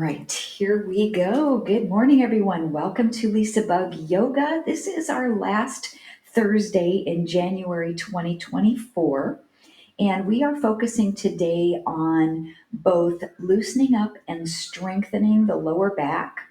right, here we go. Good morning, everyone. Welcome to LisaBug Yoga. This is our last Thursday in January 2024, and we are focusing today on both loosening up and strengthening the lower back.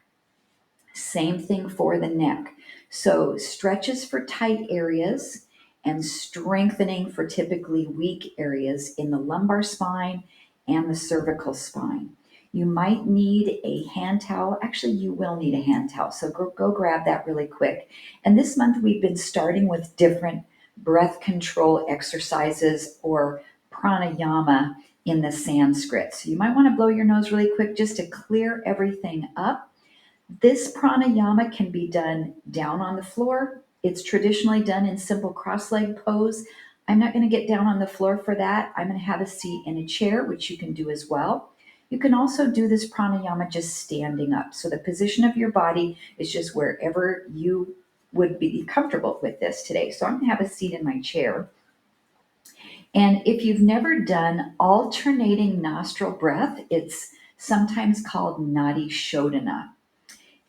Same thing for the neck. So, stretches for tight areas and strengthening for typically weak areas in the lumbar spine and the cervical spine. You might need a hand towel. Actually, you will need a hand towel. So, go grab that really quick. And this month, we've been starting with different breath control exercises or pranayama in the Sanskrit. So, you might want to blow your nose really quick just to clear everything up. This pranayama can be done down on the floor. It's traditionally done in simple cross-leg pose. I'm not going to get down on the floor for that. I'm going to have a seat in a chair, which you can do as well. You can also do this pranayama just standing up. So the position of your body is just wherever you would be comfortable with this today. So I'm going to have a seat in my chair. And if you've never done alternating nostril breath, it's sometimes called Nadi Shodhana.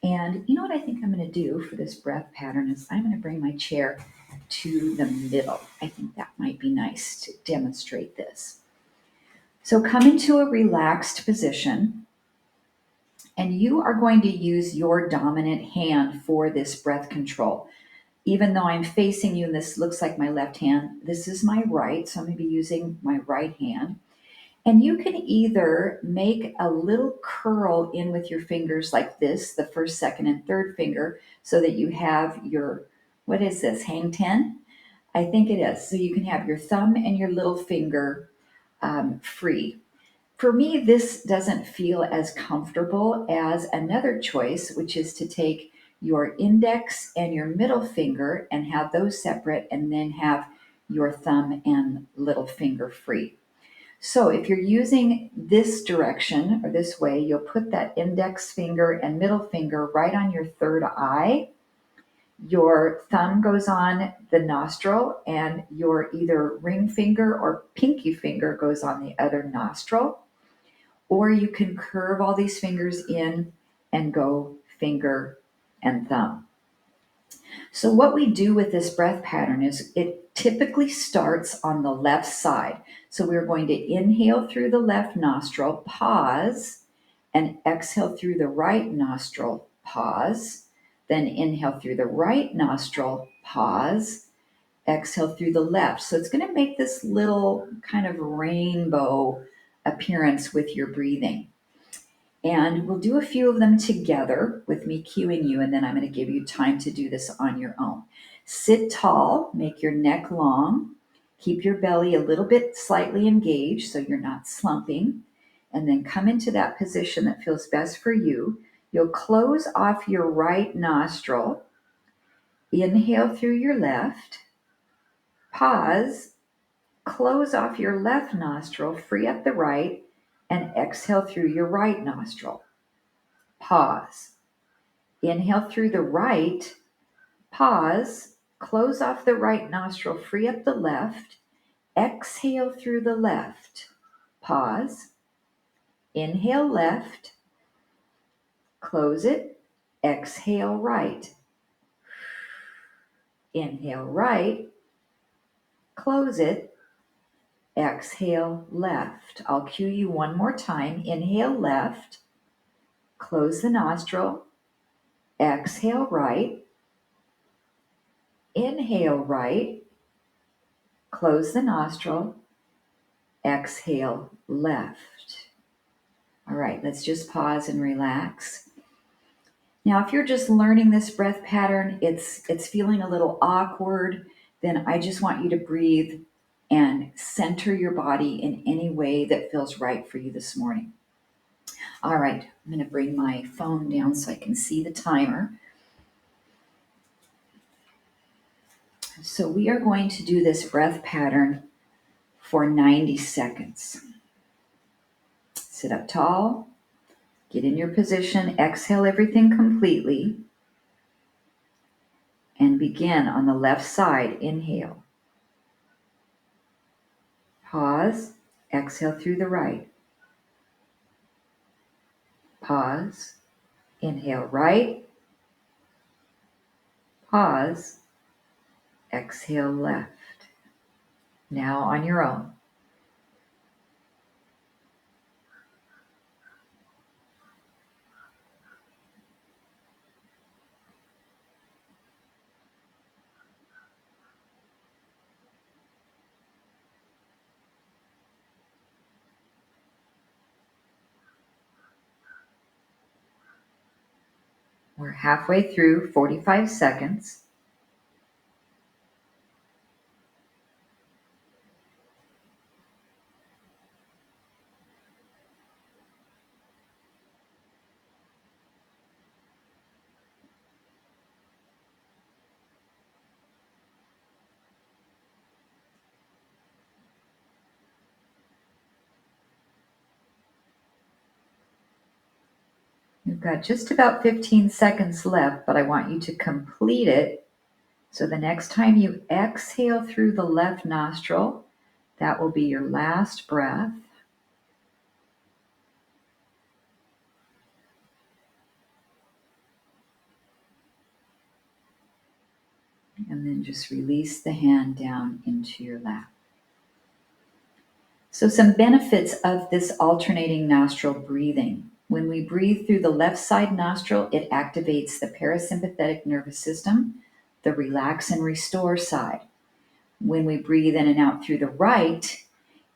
And you know what I think I'm going to do for this breath pattern is I'm going to bring my chair to the middle. I think that might be nice to demonstrate this. So come into a relaxed position, and you are going to use your dominant hand for this breath control. Even though I'm facing you and this looks like my left hand, this is my right, so I'm going to be using my right hand. And you can either make a little curl in with your fingers like this, the first, second, and third finger, so that you have your, what is this, hang 10? I think it is. So you can have your thumb and your little finger free. For me, this doesn't feel as comfortable as another choice, which is to take your index and your middle finger and have those separate, and then have your thumb and little finger free. So if you're using this direction or this way, you'll put that index finger and middle finger right on your third eye. Your thumb goes on the nostril, and your either ring finger or pinky finger goes on the other nostril. Or you can curve all these fingers in and go finger and thumb. So what we do with this breath pattern is it typically starts on the left side. So we're going to inhale through the left nostril, pause, and exhale through the right nostril, pause. Then inhale through the right nostril, pause, exhale through the left. So it's going to make this little kind of rainbow appearance with your breathing. And we'll do a few of them together with me cueing you, and then I'm going to give you time to do this on your own. Sit tall, make your neck long, keep your belly a little bit slightly engaged so you're not slumping, and then come into that position that feels best for you. You'll close off your right nostril, inhale through your left, pause, close off your left nostril, free up the right, and exhale through your right nostril. Pause. Inhale through the right, pause, close off the right nostril, free up the left, exhale through the left, pause, inhale left, close it, exhale right, inhale right, close it, exhale left. I'll cue you one more time. Inhale left, close the nostril, exhale right, inhale right, close the nostril, exhale left. All right, let's just pause and relax. Now, if you're just learning this breath pattern, it's feeling a little awkward, then I just want you to breathe and center your body in any way that feels right for you this morning. All right, I'm going to bring my phone down so I can see the timer. So we are going to do this breath pattern for 90 seconds. Sit up tall, get in your position, exhale everything completely, and begin on the left side. Inhale. Pause, exhale through the right. pause, inhale right, pause, exhale left. Now on your own. We're halfway through, 45 seconds. You've got just about 15 seconds left, but I want you to complete it. So the next time you exhale through the left nostril, that will be your last breath. And then just release the hand down into your lap. So some benefits of this alternating nostril breathing. When we breathe through the left side nostril, it activates the parasympathetic nervous system, the relax and restore side. When we breathe in and out through the right,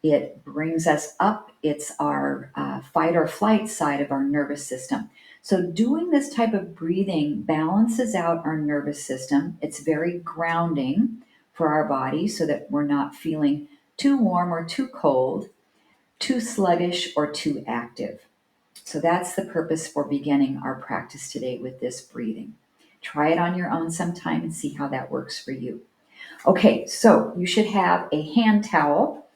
it brings us up. It's our fight or flight side of our nervous system. So doing this type of breathing balances out our nervous system. It's very grounding for our body so that we're not feeling too warm or too cold, too sluggish or too active. So that's the purpose for beginning our practice today with this breathing. Try it on your own sometime and see how that works for you. Okay, so you should have a hand towel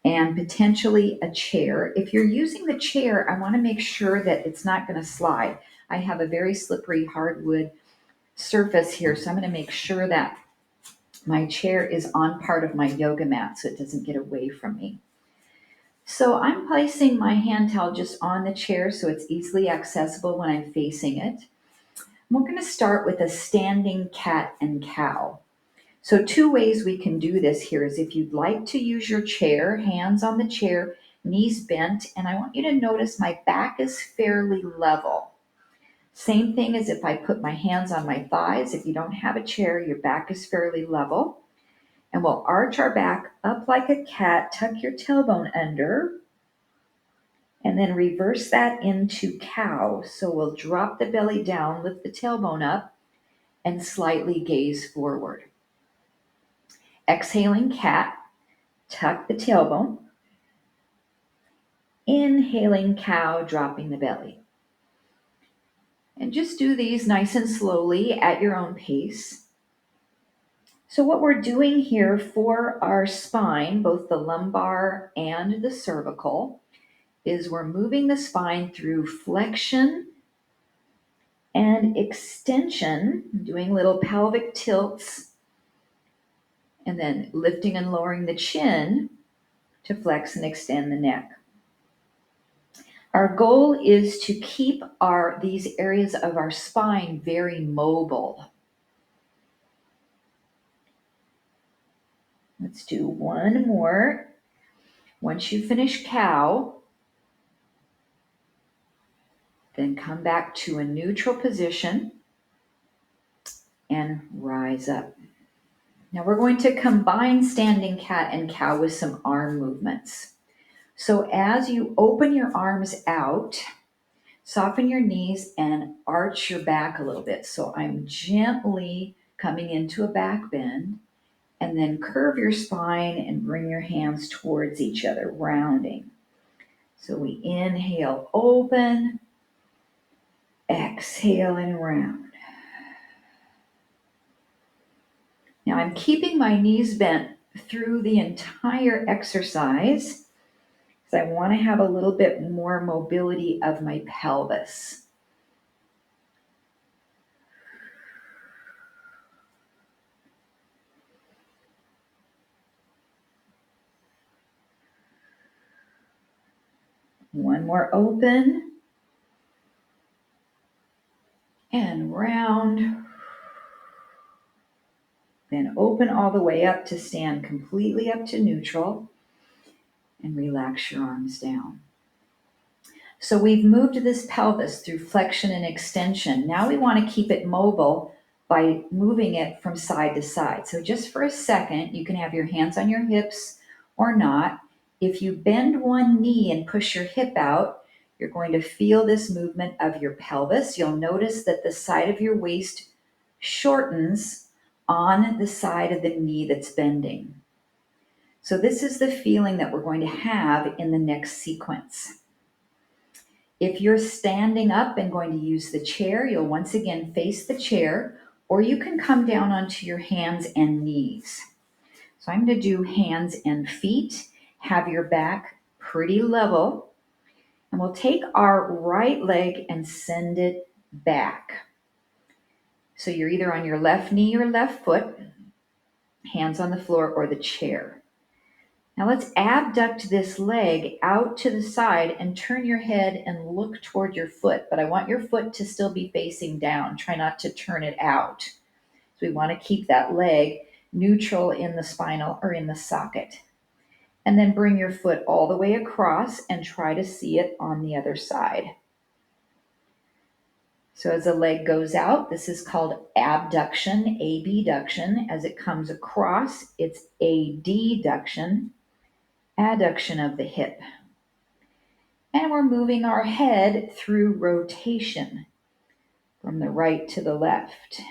and potentially a chair. If you're using the chair, I want to make sure that it's not going to slide. I have a very slippery hardwood surface here, so I'm going to make sure that my chair is on part of my yoga mat so it doesn't get away from me. So I'm placing my hand towel just on the chair so it's easily accessible when I'm facing it. We're going to start with a standing cat and cow. So two ways we can do this here is if you'd like to use your chair, hands on the chair, knees bent, and I want you to notice my back is fairly level. Same thing as if I put my hands on my thighs. If you don't have a chair, your back is fairly level. And we'll arch our back up like a cat, tuck your tailbone under, and then reverse that into cow. So we'll drop the belly down, lift the tailbone up, and slightly gaze forward. Exhaling cat, tuck the tailbone. Inhaling cow, dropping the belly. And just do these nice and slowly at your own pace. So what we're doing here for our spine, both the lumbar and the cervical, is we're moving the spine through flexion and extension, doing little pelvic tilts, and then lifting and lowering the chin to flex and extend the neck. Our goal is to keep these areas of our spine very mobile. Let's do one more. Once you finish cow, then come back to a neutral position and rise up. Now we're going to combine standing cat and cow with some arm movements. So as you open your arms out, soften your knees and arch your back a little bit. So I'm gently coming into a back bend, and then curve your spine and bring your hands towards each other, rounding. So we inhale, open, exhale and round. Now I'm keeping my knees bent through the entire exercise because I want to have a little bit more mobility of my pelvis. One more open. and round. Then open all the way up to stand completely up to neutral and relax your arms down. So we've moved this pelvis through flexion and extension. Now we want to keep it mobile by moving it from side to side. So just for a second, you can have your hands on your hips or not. If you bend one knee and push your hip out, you're going to feel this movement of your pelvis. You'll notice that the side of your waist shortens on the side of the knee that's bending. So this is the feeling that we're going to have in the next sequence. If you're standing up and going to use the chair, you'll once again face the chair, or you can come down onto your hands and knees. So I'm going to do hands and feet. Have your back pretty level. And we'll take our right leg and send it back. So you're either on your left knee or left foot, hands on the floor or the chair. Now let's abduct this leg out to the side and turn your head and look toward your foot. But I want your foot to still be facing down. Try not to turn it out. So we want to keep that leg neutral in the spinal or in the socket. And then bring your foot all the way across and try to see it on the other side. So as the leg goes out, this is called abduction, abduction. As it comes across, it's adduction, adduction of the hip. And we're moving our head through rotation from the right to the left.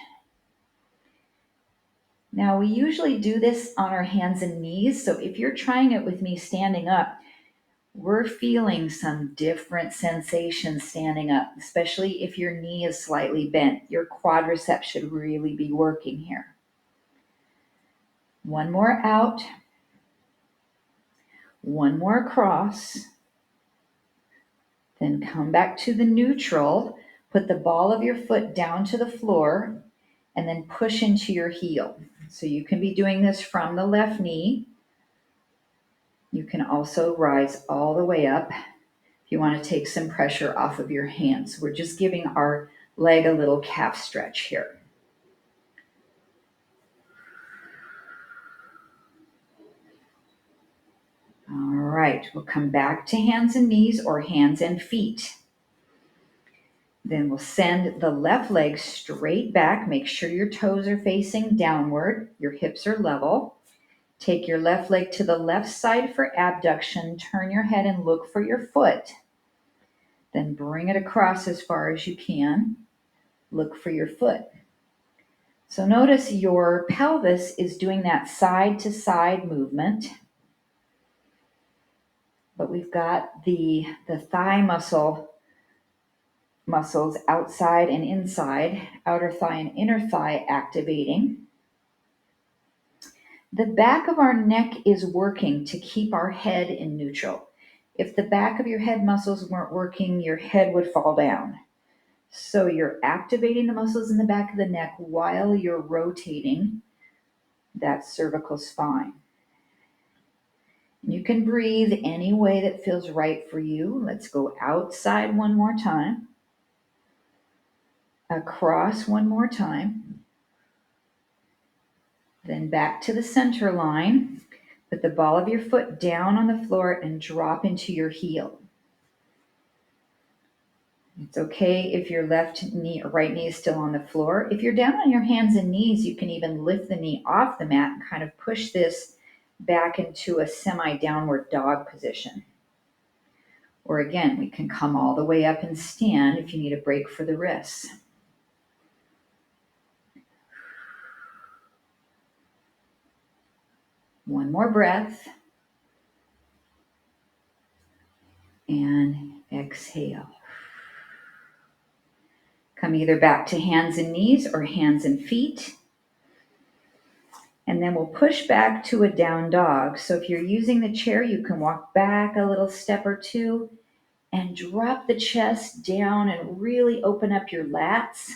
Now, we usually do this on our hands and knees. So if you're trying it with me standing up, we're feeling some different sensations standing up, especially if your knee is slightly bent. Your quadriceps should really be working here. One more out. One more across. Then come back to the neutral. Put the ball of your foot down to the floor and then push into your heel. So you can be doing this from the left knee. You can also rise all the way up if you want to take some pressure off of your hands. We're just giving our leg a little calf stretch here. All right, we'll come back to hands and knees or hands and feet. Then we'll send the left leg straight back. Make sure your toes are facing downward. Your hips are level. Take your left leg to the left side for abduction. Turn your head and look for your foot. Then bring it across as far as you can. Look for your foot. So notice your pelvis is doing that side to side movement. But we've got the thigh muscles outside and inside, outer thigh and inner thigh activating. The back of our neck is working to keep our head in neutral. If the back of your head muscles weren't working, your head would fall down. So you're activating the muscles in the back of the neck while you're rotating that cervical spine. You can breathe any way that feels right for you. Let's go outside one more time. Across one more time. Then back to the center line. Put the ball of your foot down on the floor and drop into your heel. It's okay if your left knee or right knee is still on the floor. If you're down on your hands and knees, you can even lift the knee off the mat and kind of push this back into a semi-downward dog position. Or again, we can come all the way up and stand if you need a break for the wrists. One more breath. And exhale. Come either back to hands and knees or hands and feet. And then we'll push back to a down dog. So if you're using the chair, you can walk back a little step or two and drop the chest down and really open up your lats.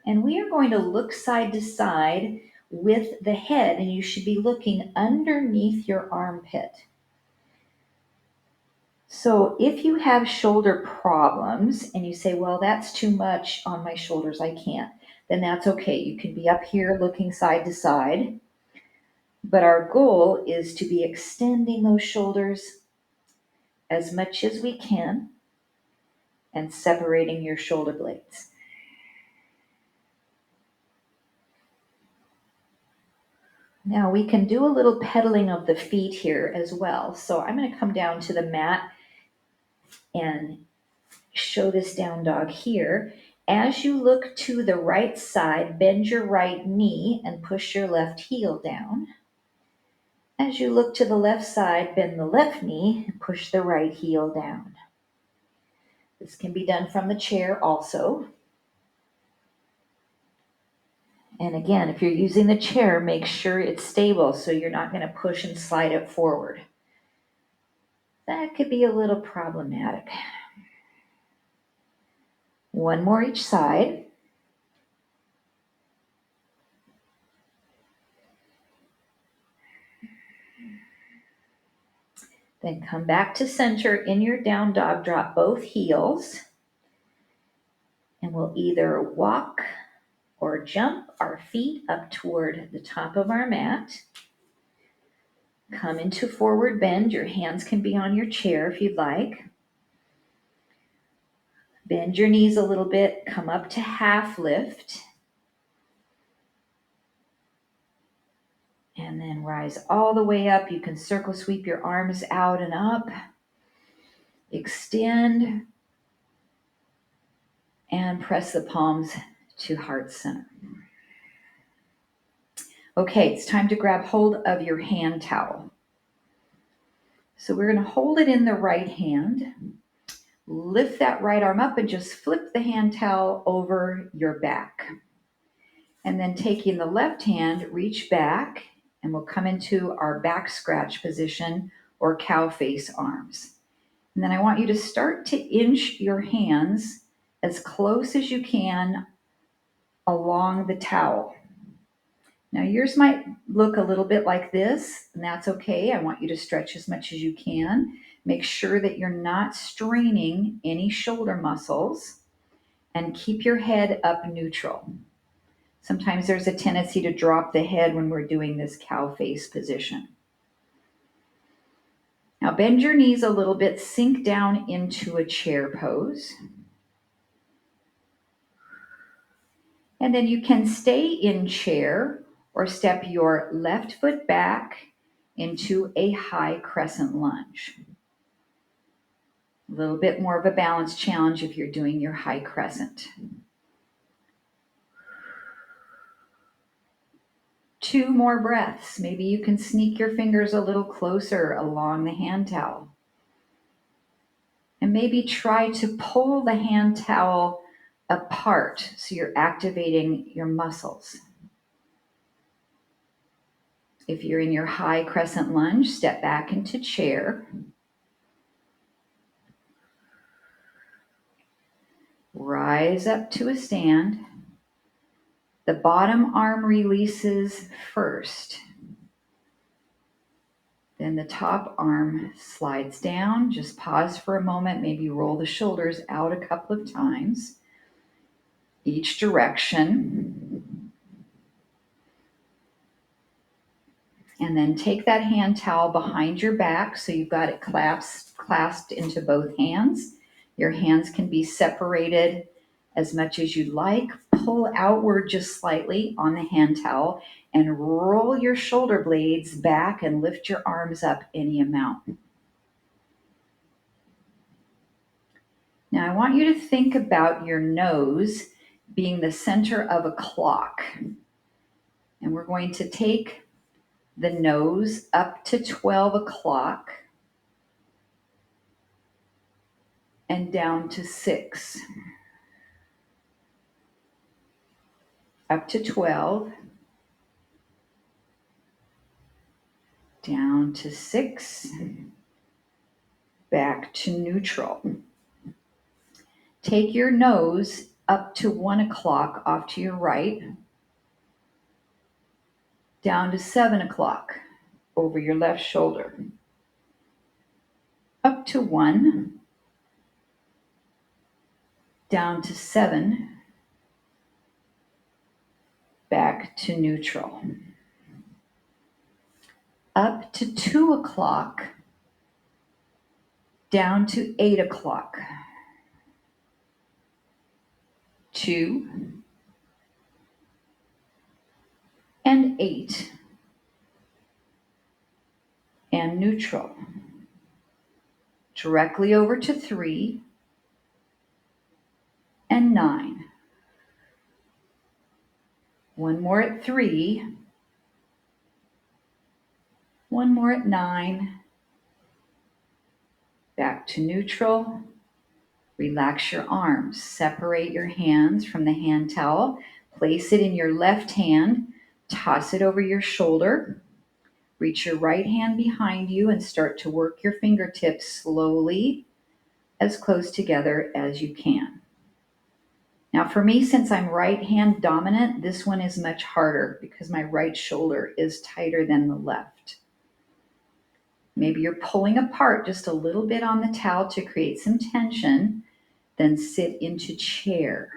And we are going to look side to side with the head, and you should be looking underneath your armpit. So if you have shoulder problems and you say, well, that's too much on my shoulders, I can't, then that's okay. You can be up here looking side to side. But our goal is to be extending those shoulders as much as we can and separating your shoulder blades. Now we can do a little pedaling of the feet here as well. So I'm going to come down to the mat and show this down dog here. As you look to the right side, bend your right knee and push your left heel down. As you look to the left side, bend the left knee and push the right heel down. This can be done from the chair also. And again, if you're using the chair, make sure it's stable so you're not going to push and slide it forward. That could be a little problematic. One more each side. Then come back to center in your down dog, drop both heels. And we'll either walk or jump our feet up toward the top of our mat. Come into forward bend. Your hands can be on your chair if you'd like. Bend your knees a little bit. Come up to half lift. And then rise all the way up. You can circle sweep your arms out and up. Extend. And press the palms to heart center. Okay, it's time to grab hold of your hand towel. So we're going to hold it in the right hand. Lift that right arm up and just flip the hand towel over your back. And then taking the left hand, reach back, and we'll come into our back scratch position or cow face arms. And then I want you to start to inch your hands as close as you can along the towel. Now yours might look a little bit like this, and that's okay. I want you to stretch as much as you can. Make sure that you're not straining any shoulder muscles, and keep your head up neutral. Sometimes there's a tendency to drop the head when we're doing this cow face position. Now bend your knees a little bit, sink down into a chair pose. And then you can stay in chair or step your left foot back into a high crescent lunge. A little bit more of a balance challenge if you're doing your high crescent. 2 more breaths. Maybe you can sneak your fingers a little closer along the hand towel. And maybe try to pull the hand towel apart so you're activating your muscles. If you're in your high crescent lunge, step back into chair. Rise up to a stand. The bottom arm releases first. Then the top arm slides down. Just pause for a moment, maybe roll the shoulders out a couple of times, each direction. And then take that hand towel behind your back so you've got it clasped into both hands. Your hands can be separated as much as you'd like. Pull outward just slightly on the hand towel and roll your shoulder blades back and lift your arms up any amount. Now I want you to think about your nose being the center of a clock. And we're going to take the nose up to 12 o'clock and down to 6. Up to 12, down to 6, back to neutral. Take your nose up to 1 o'clock off to your right, down to 7 o'clock over your left shoulder. up to 1, down to 7, back to neutral. Up to 2 o'clock, down to 8 o'clock. 2 and 8 and neutral. Directly over to 3 and 9. One more at 3, one more at 9, back to neutral. Relax your arms. Separate your hands from the hand towel. Place it in your left hand. Toss it over your shoulder. Reach your right hand behind you and start to work your fingertips slowly, as close together as you can. Now for me, since I'm right hand dominant, this one is much harder because my right shoulder is tighter than the left. Maybe you're pulling apart just a little bit on the towel to create some tension, then sit into chair.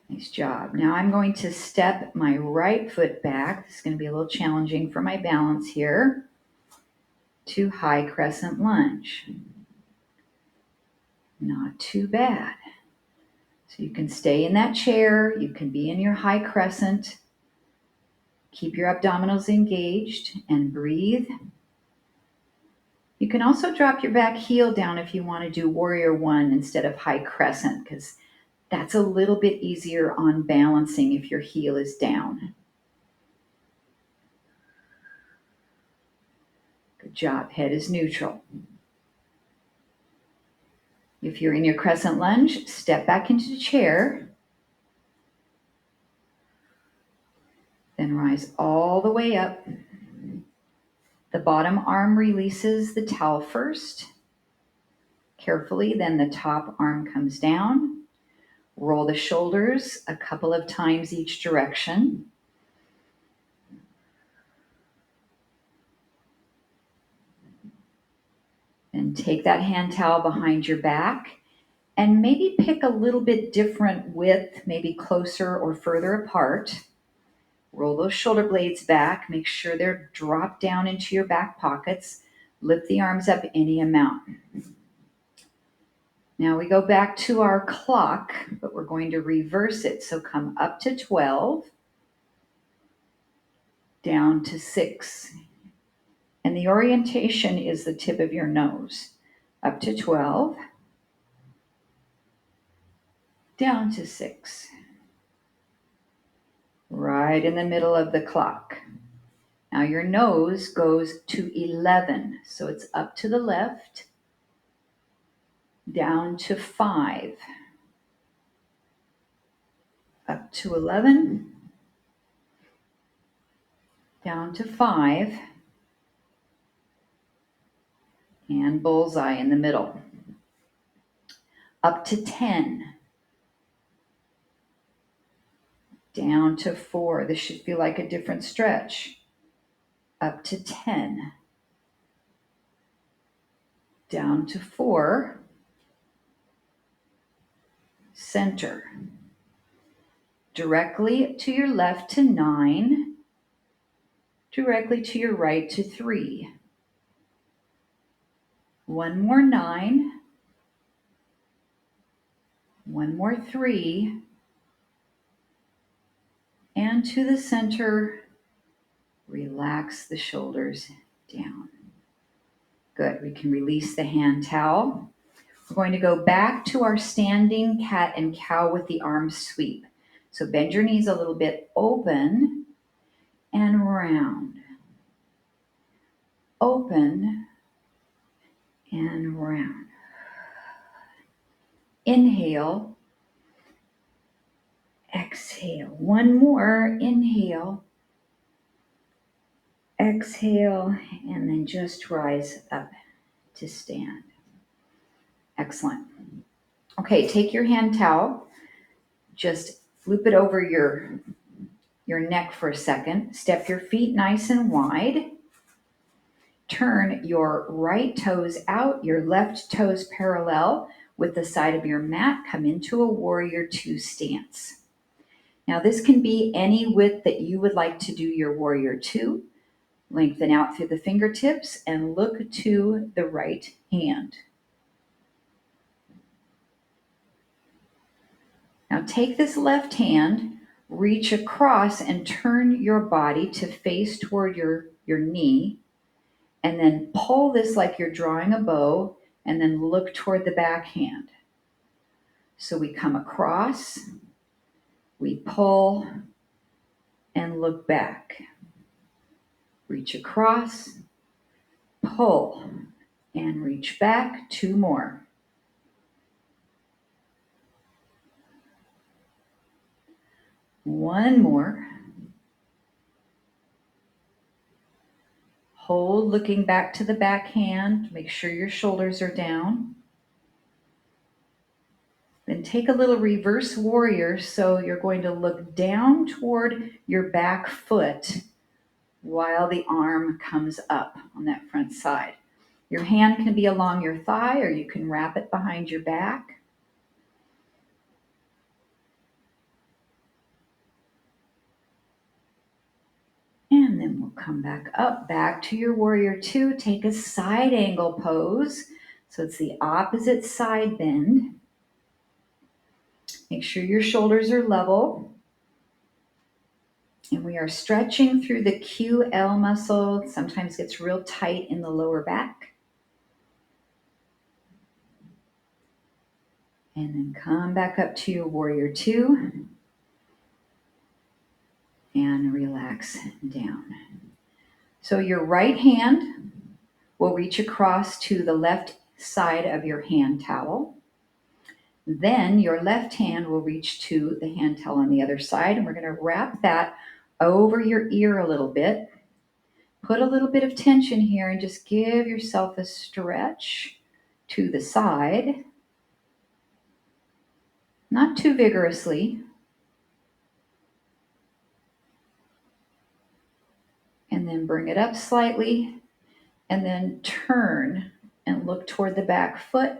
Nice job. Now I'm going to step my right foot back. This is going to be a little challenging for my balance here. To high crescent lunge. Not too bad. So you can stay in that chair. You can be in your high crescent. Keep your abdominals engaged and breathe. You can also drop your back heel down if you want to do warrior one instead of high crescent, because that's a little bit easier on balancing if your heel is down. Good job. Head is neutral. If you're in your crescent lunge, step back into the chair. Then rise all the way up. The bottom arm releases the towel first. Carefully, then the top arm comes down. Roll the shoulders a couple of times each direction. Then take that hand towel behind your back and maybe pick a little bit different width, maybe closer or further apart. Roll those shoulder blades back. Make sure they're dropped down into your back pockets. Lift the arms up any amount. Now we go back to our clock, but we're going to reverse it. So come up to 12, down to 6. And the orientation is the tip of your nose. Up to 12, down to 6. Right in the middle of the clock. Now your nose goes to 11. So it's up to the left, down to 5. Up to 11, down to 5, and bullseye in the middle. Up to 10, down to 4. This should feel like a different stretch. Up to 10, down to 4, center. Directly to your left to 9, directly to your right to 3. One more 9, one more 3, and to the center. Relax the shoulders down. Good. We can release the hand towel. We're going to go back to our standing cat and cow with the arms sweep. So bend your knees a little bit, open and round. Open and round. Inhale. Exhale. One more. Inhale. Exhale. And then just rise up to stand. Excellent. Okay, take your hand towel. Just flip it over your your neck for a second. Step your feet nice and wide. Turn your right toes out, your left toes parallel with the side of your mat. Come into a warrior two stance. Now this can be any width that you would like to do your warrior two. Lengthen out through the fingertips and look to the right hand. Now take this left hand, reach across and turn your body to face toward your knee, and then pull this like you're drawing a bow, and then look toward the back hand. So we come across, we pull, and look back. Reach across, pull, and reach back. Two more. One more. Hold, looking back to the back hand. Make sure your shoulders are down. Then take a little reverse warrior. So you're going to look down toward your back foot while the arm comes up on that front side. Your hand can be along your thigh, or you can wrap it behind your back. And then we'll come back up, back to your warrior two. Take a side angle pose. So it's the opposite side bend. Make sure your shoulders are level. And we are stretching through the QL muscle. Sometimes gets real tight in the lower back. And then come back up to your warrior two. And relax down. So your right hand will reach across to the left side of your hand towel. Then your left hand will reach to the hand towel on the other side, and we're going to wrap that over your ear a little bit. Put a little bit of tension here and just give yourself a stretch to the side. Not too vigorously. And then bring it up slightly, and then turn and look toward the back foot.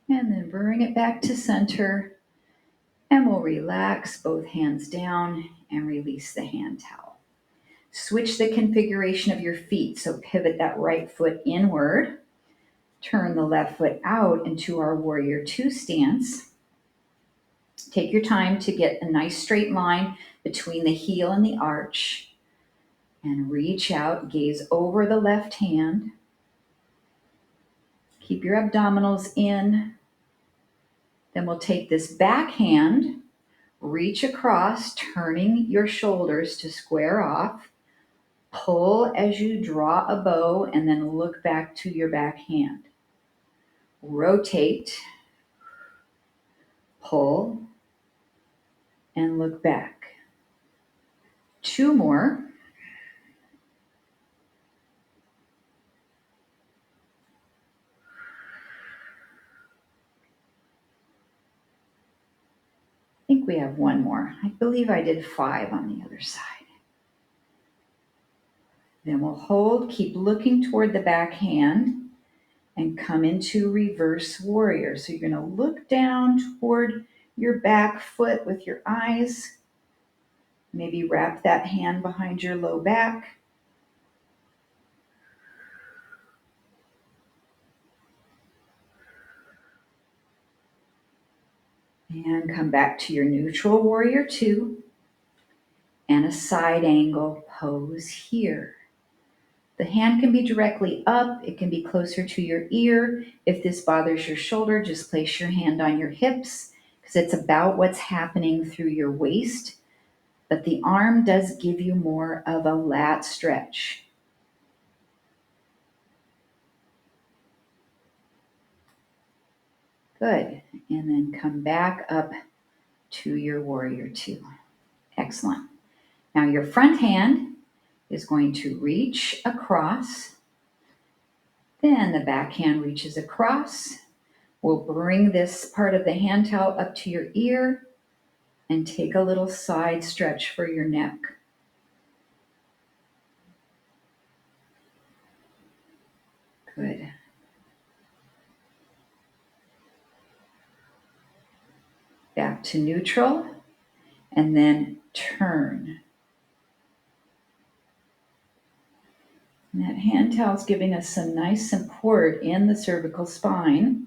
And then bring it back to center, and we'll relax both hands down and release the hand towel. Switch the configuration of your feet, so pivot that right foot inward. Turn the left foot out into our warrior two stance. Take your time to get a nice straight line between the heel and the arch. And reach out, gaze over the left hand. Keep your abdominals in. Then we'll take this back hand, reach across, turning your shoulders to square off. Pull as you draw a bow, and then look back to your back hand. Rotate, pull, and look back. Two more. I think we have one more. I believe I did 5 on the other side. Then we'll hold, keep looking toward the back hand, and come into reverse warrior. So you're going to look down toward your back foot with your eyes. Maybe wrap that hand behind your low back. And come back to your neutral warrior two and a side angle pose here. The hand can be directly up. It can be closer to your ear. If this bothers your shoulder, just place your hand on your hips, because it's about what's happening through your waist. But the arm does give you more of a lat stretch. Good. And then come back up to your warrior two. Excellent. Now your front hand is going to reach across. Then the back hand reaches across. We'll bring this part of the hand towel up to your ear and take a little side stretch for your neck. Good. Back to neutral, and then turn. And that hand towel is giving us some nice support in the cervical spine.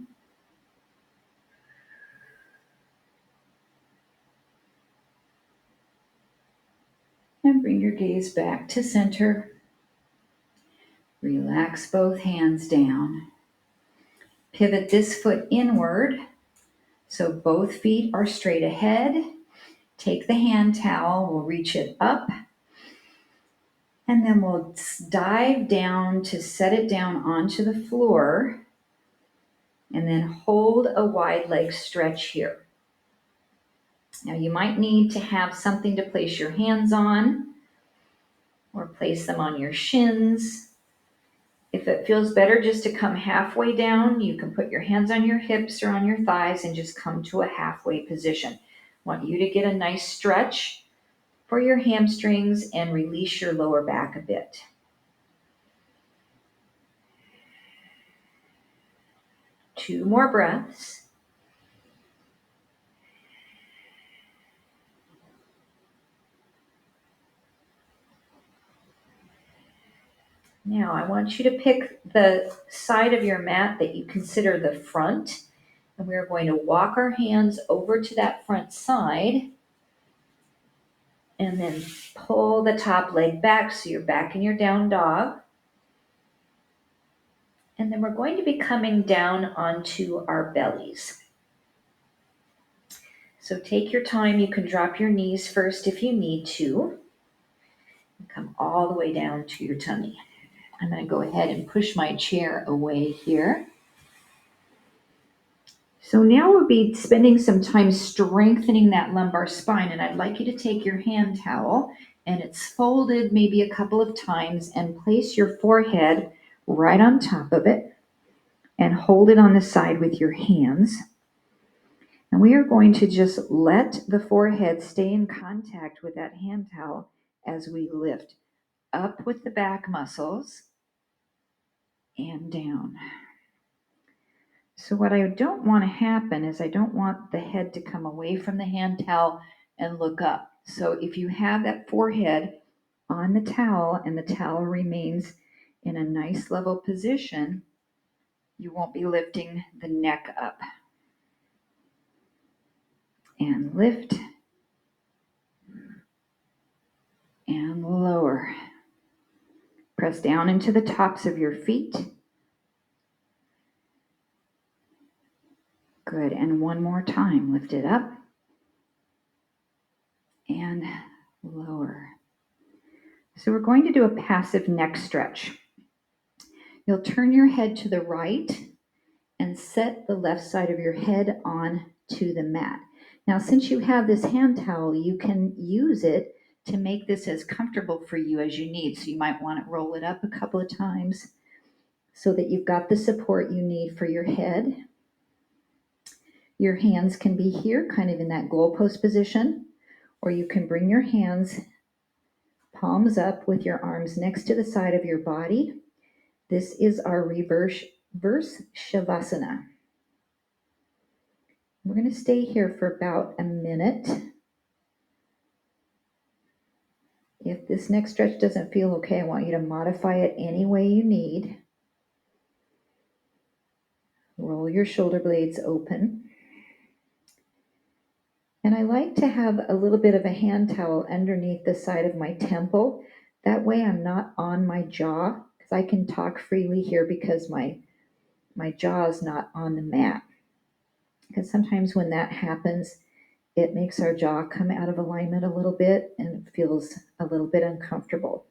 And bring your gaze back to center. Relax both hands down. Pivot this foot inward, so both feet are straight ahead. Take the hand towel, we'll reach it up, and then we'll dive down to set it down onto the floor, and then hold a wide leg stretch here. Now you might need to have something to place your hands on, or place them on your shins. If it feels better just to come halfway down, you can put your hands on your hips or on your thighs and just come to a halfway position. I want you to get a nice stretch for your hamstrings and release your lower back a bit. Two more breaths. Now I want you to pick the side of your mat that you consider the front, and we're going to walk our hands over to that front side and then pull the top leg back so you're back in your down dog. And then we're going to be coming down onto our bellies. So take your time. You can drop your knees first if you need to. Come all the way down to your tummy. I'm going to go ahead and push my chair away here. So now we'll be spending some time strengthening that lumbar spine, and I'd like you to take your hand towel, and it's folded maybe a couple of times, and place your forehead right on top of it and hold it on the side with your hands. And we are going to just let the forehead stay in contact with that hand towel as we lift up with the back muscles and down. So what I don't want to happen is I don't want the head to come away from the hand towel and look up. So if you have that forehead on the towel and the towel remains in a nice level position, you won't be lifting the neck up. And lift and lower. Press down into the tops of your feet. Good, and one more time, lift it up and lower. So we're going to do a passive neck stretch. You'll turn your head to the right and set the left side of your head on to the mat. Now, since you have this hand towel, you can use it to make this as comfortable for you as you need. So you might want to roll it up a couple of times so that you've got the support you need for your head. Your hands can be here, kind of in that goalpost position, or you can bring your hands palms up with your arms next to the side of your body. This is our reverse Shavasana. We're going to stay here for about a minute. If this next stretch doesn't feel okay, I want you to modify it any way you need. Roll your shoulder blades open. And I like to have a little bit of a hand towel underneath the side of my temple. That way I'm not on my jaw, because I can talk freely here because my jaw is not on the mat. Because sometimes when that happens, it makes our jaw come out of alignment a little bit and it feels a little bit uncomfortable.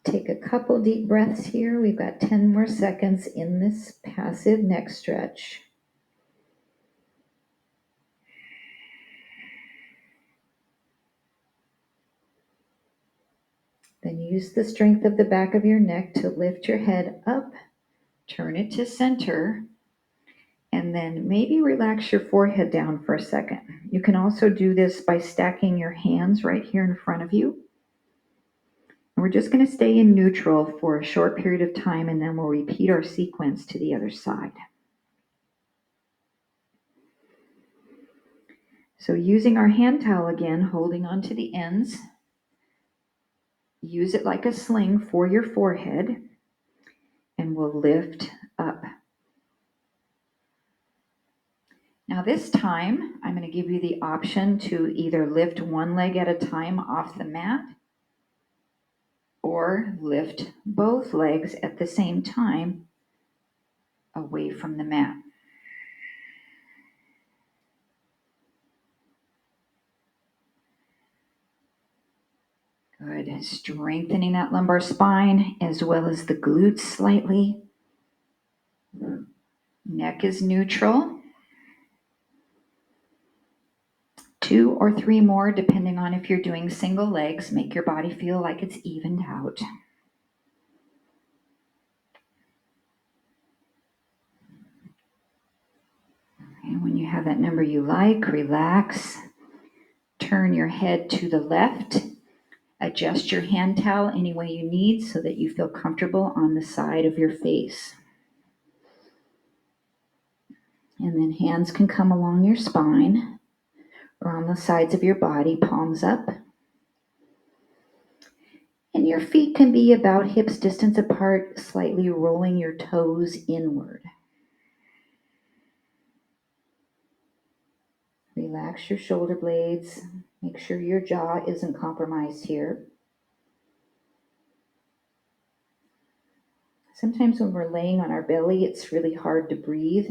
Take a couple deep breaths here. We've got 10 more seconds in this passive neck stretch. Then use the strength of the back of your neck to lift your head up, turn it to center, and then maybe relax your forehead down for a second. You can also do this by stacking your hands right here in front of you. And we're just going to stay in neutral for a short period of time, and then we'll repeat our sequence to the other side. So using our hand towel again, holding onto the ends, use it like a sling for your forehead, and we'll lift up. Now this time, I'm going to give you the option to either lift one leg at a time off the mat or lift both legs at the same time away from the mat. Good. Strengthening that lumbar spine as well as the glutes slightly. Neck is neutral. 2 or 3 more, depending on if you're doing single legs. Make your body feel like it's evened out. And when you have that number you like, relax. Turn your head to the left. Adjust your hand towel any way you need so that you feel comfortable on the side of your face. And then hands can come along your spine or on the sides of your body, palms up. And your feet can be about hips distance apart, slightly rolling your toes inward. Relax your shoulder blades. Make sure your jaw isn't compromised here. Sometimes when we're laying on our belly, it's really hard to breathe,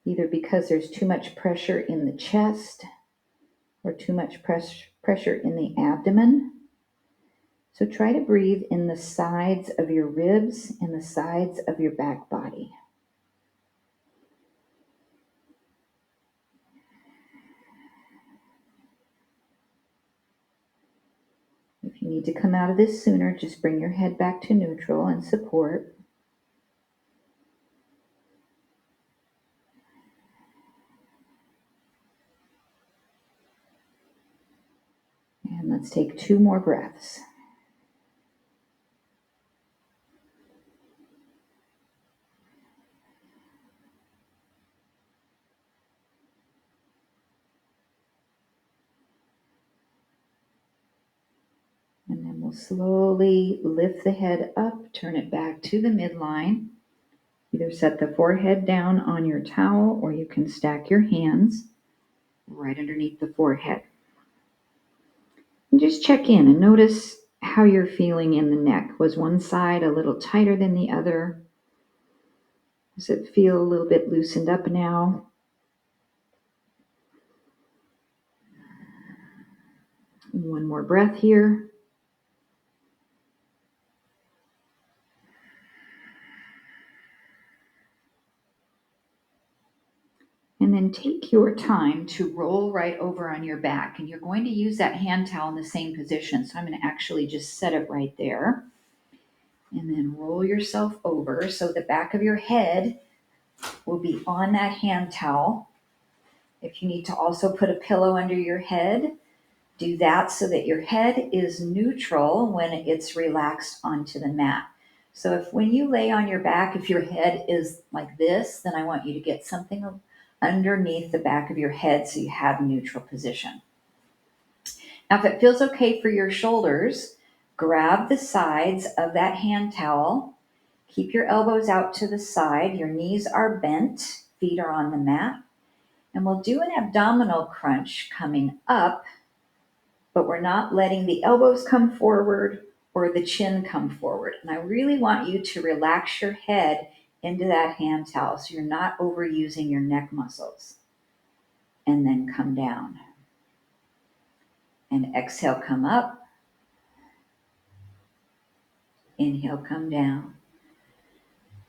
either because there's too much pressure in the chest or too much pressure in the abdomen. So try to breathe in the sides of your ribs and the sides of your back body. If you need to come out of this sooner, just bring your head back to neutral and support. And let's take 2 more breaths. And then we'll slowly lift the head up, turn it back to the midline. Either set the forehead down on your towel or you can stack your hands right underneath the forehead. And just check in and notice how you're feeling in the neck. Was one side a little tighter than the other? Does it feel a little bit loosened up now? One more breath here. And then take your time to roll right over on your back. And you're going to use that hand towel in the same position. So I'm going to actually just set it right there. And then roll yourself over so the back of your head will be on that hand towel. If you need to also put a pillow under your head, do that so that your head is neutral when it's relaxed onto the mat. So if when you lay on your back, if your head is like this, then I want you to get something underneath the back of your head so you have a neutral position. Now, if it feels okay for your shoulders, grab the sides of that hand towel. Keep your elbows out to the side. Your knees are bent. Feet are on the mat. And we'll do an abdominal crunch coming up, but we're not letting the elbows come forward or the chin come forward. And I really want you to relax your head into that hand towel so you're not overusing your neck muscles. And then come down. And exhale, come up. Inhale, come down.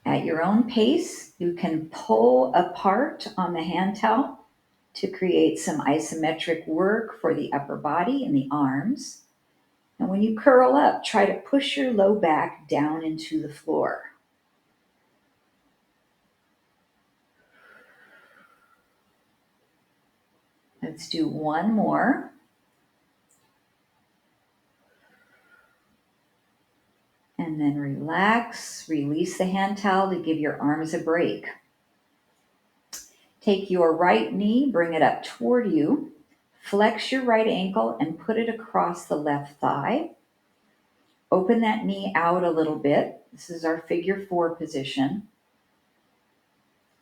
At your own pace, you can pull apart on the hand towel to create some isometric work for the upper body and the arms. And when you curl up, try to push your low back down into the floor. Let's do one more. And then relax, release the hand towel to give your arms a break. Take your right knee, bring it up toward you. Flex your right ankle and put it across the left thigh. Open that knee out a little bit. This is our figure 4 position.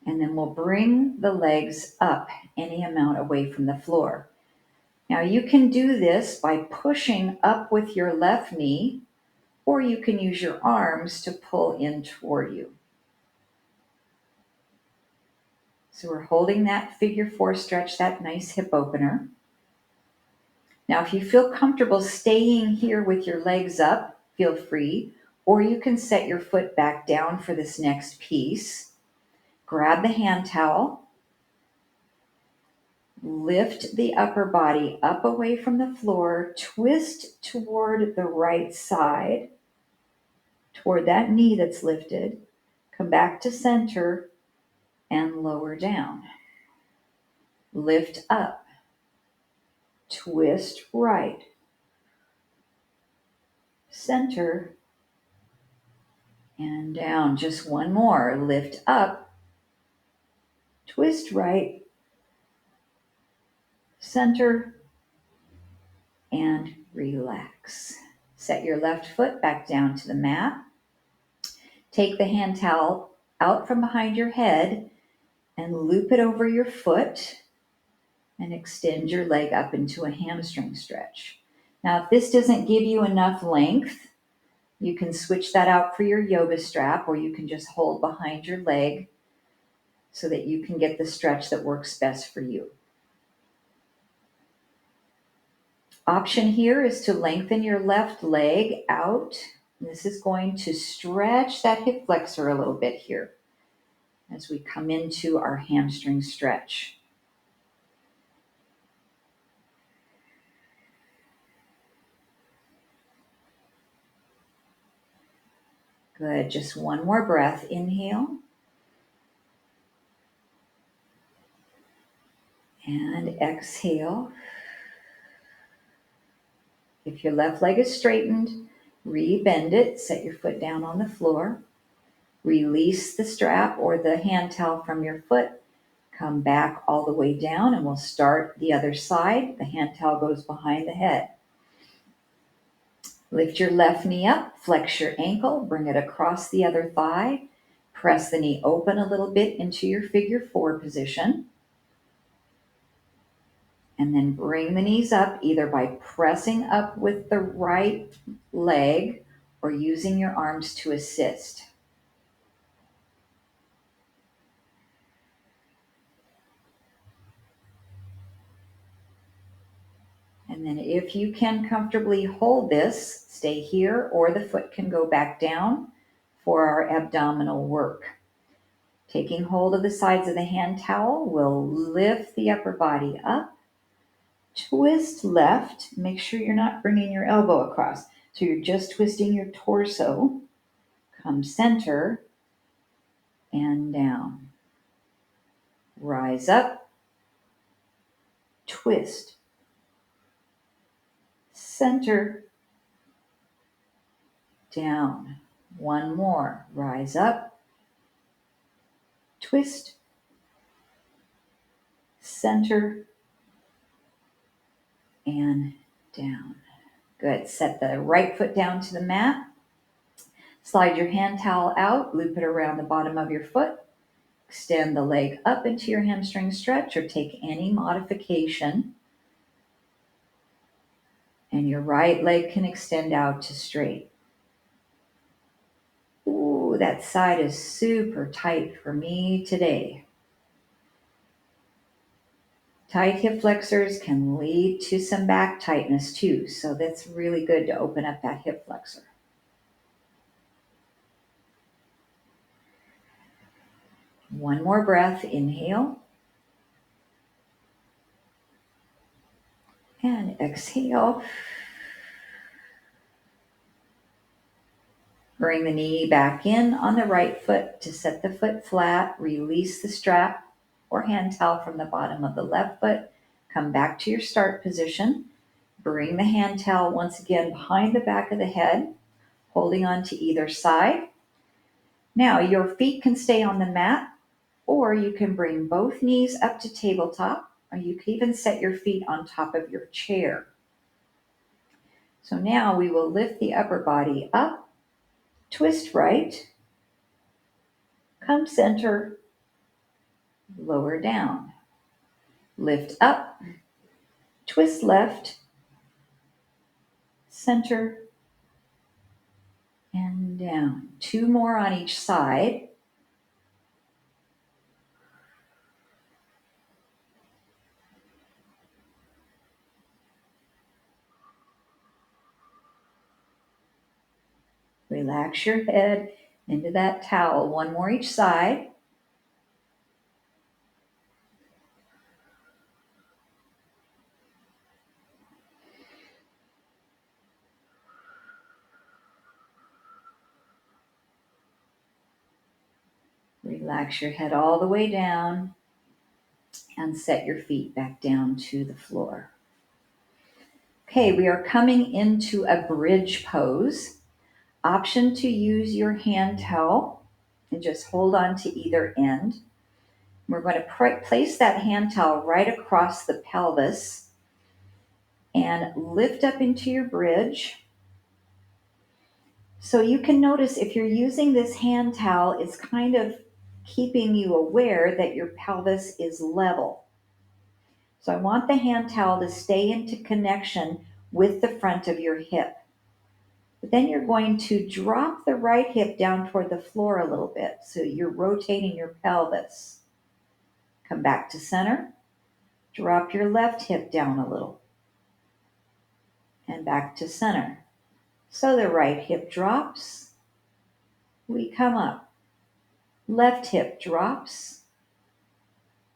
And then we'll bring the legs up any amount away from the floor. Now you can do this by pushing up with your left knee, or you can use your arms to pull in toward you. So we're holding that figure 4 stretch, that nice hip opener. Now, if you feel comfortable staying here with your legs up, feel free, or you can set your foot back down for this next piece. Grab the hand towel, lift the upper body up away from the floor, twist toward the right side, toward that knee that's lifted, come back to center and lower down. Lift up, twist right, center, and down. Just one more. Lift up, twist right, center, and relax. Set your left foot back down to the mat. Take the hand towel out from behind your head and loop it over your foot and extend your leg up into a hamstring stretch. Now, if this doesn't give you enough length, you can switch that out for your yoga strap, or you can just hold behind your leg so that you can get the stretch that works best for you. Option here is to lengthen your left leg out. This is going to stretch that hip flexor a little bit here as we come into our hamstring stretch. Good. Just one more breath. Inhale. And exhale. If your left leg is straightened, re-bend it. Set your foot down on the floor. Release the strap or the hand towel from your foot. Come back all the way down, and we'll start the other side. The hand towel goes behind the head. Lift your left knee up, flex your ankle, bring it across the other thigh. Press the knee open a little bit into your figure 4 position. And then bring the knees up either by pressing up with the right leg or using your arms to assist. And then if you can comfortably hold this, stay here, or the foot can go back down for our abdominal work. Taking hold of the sides of the hand towel, we'll lift the upper body up, twist left, make sure you're not bringing your elbow across. So you're just twisting your torso, come center, and down. Rise up, twist, center, down. One more. Rise up, twist, center, and down. Good. Set the right foot down to the mat. Slide your hand towel out, loop it around the bottom of your foot. Extend the leg up into your hamstring stretch or take any modification. And your right leg can extend out to straight. Ooh, that side is super tight for me today. Tight hip flexors can lead to some back tightness too, so that's really good to open up that hip flexor. One more breath, inhale. And exhale. Bring the knee back in on the right foot to set the foot flat. Release the strap or hand towel from the bottom of the left foot. Come back to your start position. Bring the hand towel once again behind the back of the head, holding on to either side. Now your feet can stay on the mat, or you can bring both knees up to tabletop, or you can even set your feet on top of your chair. So now we will lift the upper body up, twist right, come center, lower down. Lift up, twist left, center, and down. 2 more on each side. Relax your head into that towel. 1 more each side. Relax your head all the way down and set your feet back down to the floor. Okay, we are coming into a bridge pose. Option to use your hand towel and just hold on to either end. We're going to place that hand towel right across the pelvis and lift up into your bridge. So you can notice if you're using this hand towel, it's kind of keeping you aware that your pelvis is level. So I want the hand towel to stay into connection with the front of your hip. But then you're going to drop the right hip down toward the floor a little bit. So you're rotating your pelvis. Come back to center. Drop your left hip down a little. And back to center. So the right hip drops. We come up. Left hip drops.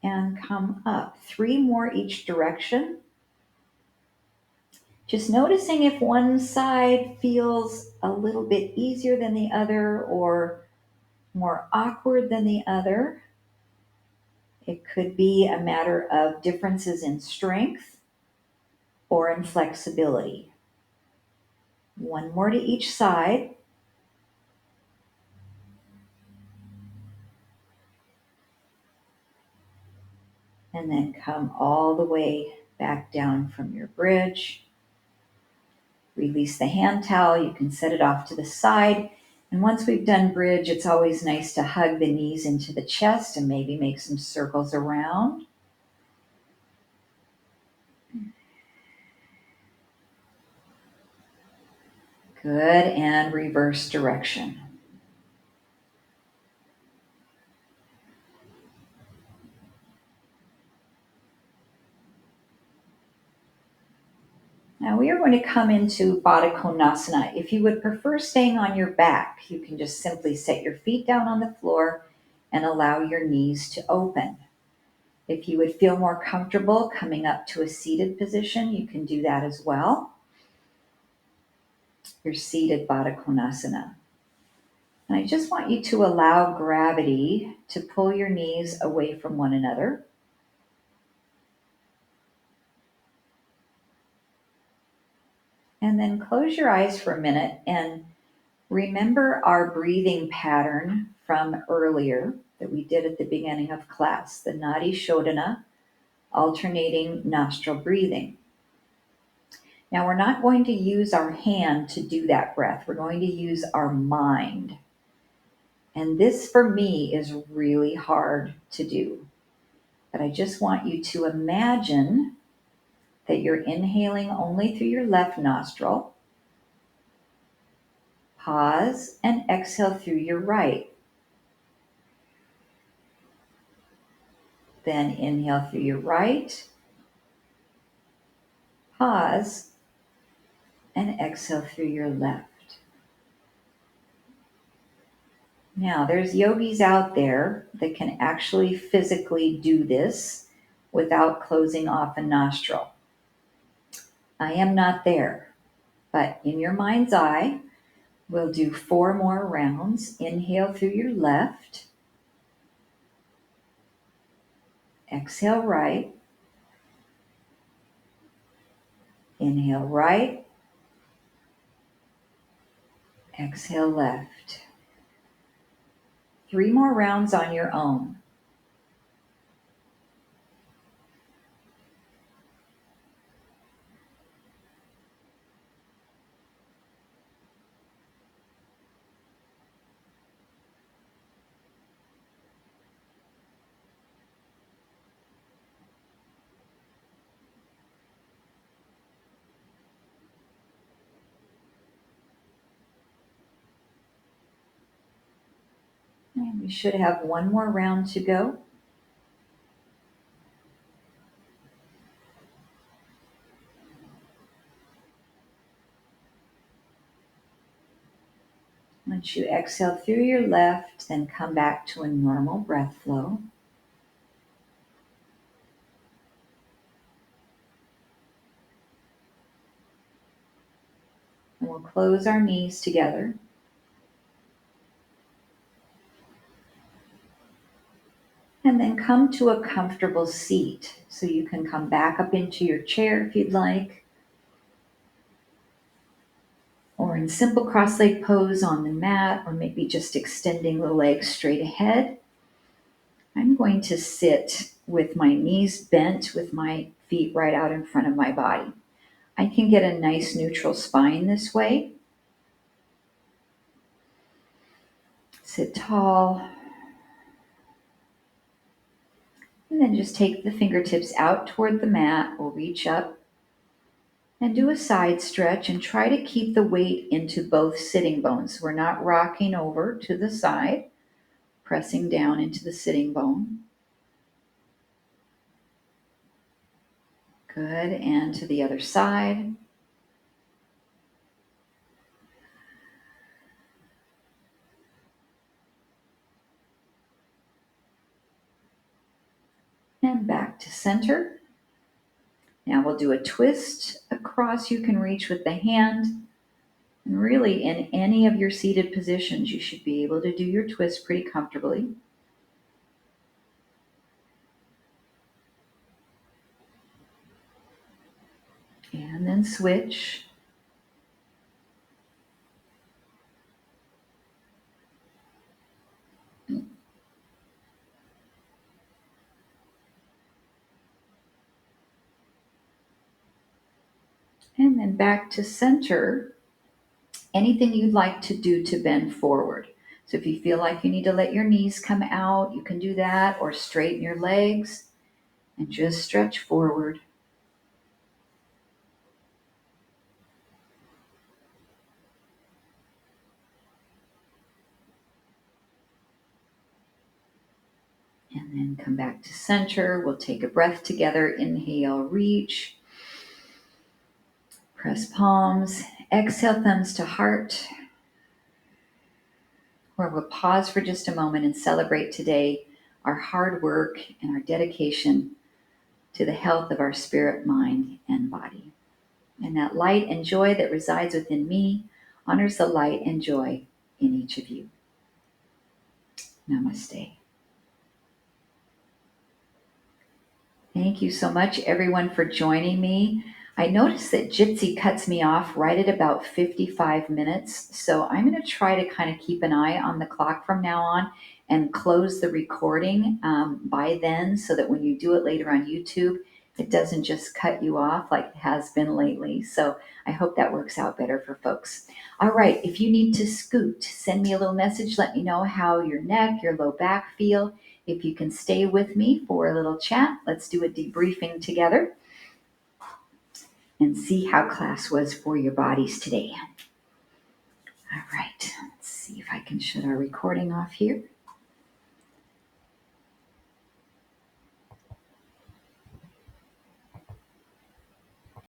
And come up. 3 more each direction. Just noticing if one side feels a little bit easier than the other or more awkward than the other. It could be a matter of differences in strength or in flexibility. 1 more to each side. And then come all the way back down from your bridge. Release the hand towel. You can set it off to the side. And once we've done bridge, it's always nice to hug the knees into the chest and maybe make some circles around. Good, and reverse direction. Now we are going to come into Baddha Konasana. If you would prefer staying on your back, you can just simply set your feet down on the floor and allow your knees to open. If you would feel more comfortable coming up to a seated position, you can do that as well. Your seated Baddha Konasana. And I just want you to allow gravity to pull your knees away from one another. And then close your eyes for a minute and remember our breathing pattern from earlier that we did at the beginning of class, the Nadi Shodhana, alternating nostril breathing. Now we're not going to use our hand to do that breath. We're going to use our mind. And this for me is really hard to do. But I just want you to imagine that you're inhaling only through your left nostril. Pause and exhale through your right. Then inhale through your right. Pause and exhale through your left. Now, there's yogis out there that can actually physically do this without closing off a nostril. I am not there, but in your mind's eye, We'll do 4 more rounds. Inhale through your left. Exhale right. Inhale right. Exhale left. 3 more rounds on your own. And we should have 1 more round to go. Once you exhale through your left, then come back to a normal breath flow. And we'll close our knees together. And then come to a comfortable seat. So you can come back up into your chair if you'd like. Or in simple cross-leg pose on the mat, or maybe just extending the legs straight ahead. I'm going to sit with my knees bent with my feet right out in front of my body. I can get a nice neutral spine this way. Sit tall. And then just take the fingertips out toward the mat. We'll reach up and do a side stretch and try to keep the weight into both sitting bones. We're not rocking over to the side, pressing down into the sitting bone. Good, and to the other side. And back to center. Now we'll do a twist across you can reach with the hand. And really in any of your seated positions, you should be able to do your twist pretty comfortably. And then switch. And then back to center. Anything you'd like to do to bend forward. So if you feel like you need to let your knees come out, you can do that, or straighten your legs and just stretch forward. And then come back to center. We'll take a breath together. Inhale, reach. Press palms. Exhale, thumbs to heart. Where we'll pause for just a moment and celebrate today our hard work and our dedication to the health of our spirit, mind, and body. And that light and joy that resides within me honors the light and joy in each of you. Namaste. Thank you so much, everyone, for joining me. I noticed that Jitsi cuts me off right at about 55 minutes, so I'm going to try to kind of keep an eye on the clock from now on and close the recording by then, so that when you do it later on YouTube, it doesn't just cut you off like it has been lately. So I hope that works out better for folks. All right, if you need to scoot, send me a little message. Let me know how your neck, your low back feel. If you can stay with me for a little chat, let's do a debriefing together and see how class was for your bodies today. All right, let's see if I can shut our recording off here.